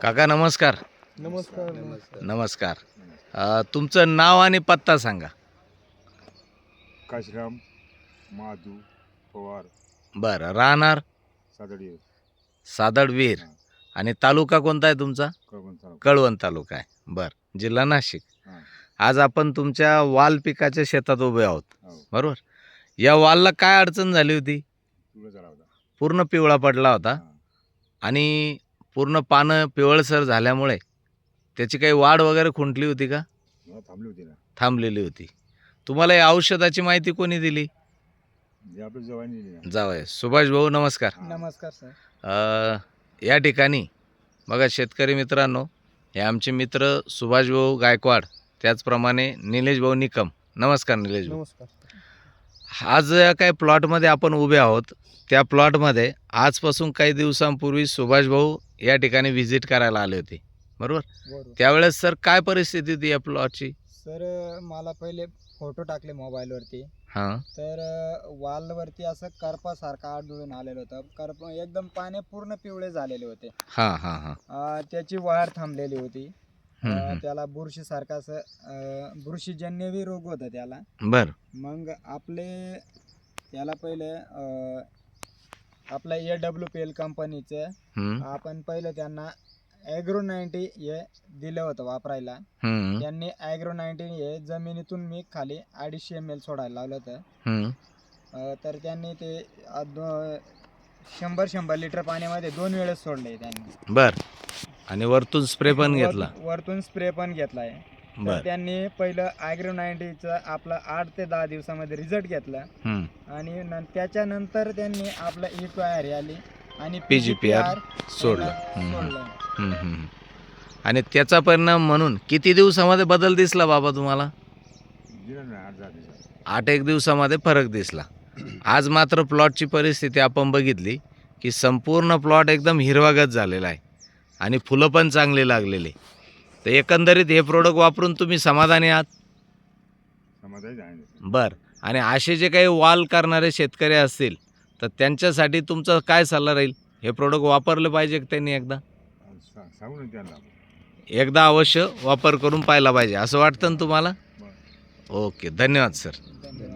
काका नमस्कार. नमस्कार. नमस्कार. तुमचं नाव आणि पत्ता सांगा. काशीराम माधू पवार, बरं. राहणार सादडी, सादडवीर. हां. आणि तालुका कोणता आहे तुमचा? कळवण तालुका. कळवण तालुका आहे. बरं. जिल्हा नाशिक. हां. आज आपण तुमच्या वाल पिकाच्या शेतात उभे आहोत, हो. बरोबर. या वालला काय अडचण झाली होती? पिवळा झाला होता. पूर्ण पिवळा पडला होता हां. आणि पूर्ण पानं पिवळसर झाल्यामुळे त्याची काही वाढ वगैरे खुंटली होती का? थांबली होती ना. थांबलेली होती. तुम्हाला या औषधाची माहिती कोणी दिली? जे आपल्या जवानी दिली ना. जावय सुभाष भाऊ नमस्कार. नमस्कार सर. या ठिकाणी बघा शेतकरी मित्रांनो, हे आमचे मित्र सुभाष भाऊ गायकवाड, त्याचप्रमाणे निलेश भाऊ निकम. नमस्कार निलेश भाऊ. नमस्कार. आज काय प्लॉटमध्ये आपण उभे आहोत, त्या प्लॉटमध्ये आजपासून काही दिवसांपूर्वी सुभाष भाऊ या ठिकाणी व्हिजिट करायला आले होते, बरोबर. बरोबर त्यावेळेस सर काय परिस्थिती होती या प्लॉटची? सर, मला पहिले फोटो टाकले मोबाईलवरती, हां तर वालवरती असं करपासारखं आढळून आलेलं होतं. करप एकदम पाने पूर्ण पिवळे झालेले होते. हां हां हां. त्याची वाढ थांबलेली होती. हम्म. त्याला बुरशीसारखं असं बुरशीजन्यवी रोग होता त्याला. बरं. मग त्याला पहिले आपलं AWPL कंपनीचं हम्म. आपण पहिलं त्यांना ॲग्रो 90 हे दिलं होतं वापरायला. हम्म. त्यांनी ॲग्रो 90 हे जमिनीतून मी खाली 250 ml सोडायला लावलं होतं. हम्म. तर त्यांनी ते 100 लिटर पाण्यामध्ये 2 वेळेस सोडले त्यांनी. बरं. आणि वरतून स्प्रे पण घेतला? वरतून स्प्रे पण घेतलाय. तर बरं. त्यांनी पहिलं ॲग्रो 90चं आपलं 8 ते 10 दिवसामध्ये रिझल्ट घेतला. हम्म. आणि त्याच्यानंतर त्यांनी आपलं EQR आली आणि PGPR सोडलं. सोडलं. हम्म, हम्म. आणि त्याचा परिणाम म्हणून किती दिवसामध्ये बदल दिसला बाबा तुम्हाला? दिलं ना 8-10 दिवसात. 8-1 दिवसामध्ये फरक दिसला. आज मात्र प्लॉटची परिस्थिती आपण बघितली की संपूर्ण प्लॉट एकदम हिरवागत झालेला आहे आणि फुलं पण चांगली लागलेली. तर एकंदरीत हे प्रोडक्ट वापरून तुम्ही समाधानी आहात? समाधानी आहे ना. बरं. आणि असे जे काही वाल करणारे शेतकरी असतील तर त्यांच्यासाठी तुमचा काय सल्ला राहील? हे प्रोडक्ट वापरलं पाहिजे का त्यांनी एकदा? सांगू ना त्यांना. एकदा अवश्य वापर करून पाहिला पाहिजे असं वाटतं ना तुम्हाला? बरं. ओके, धन्यवाद सर. धन्यवाद.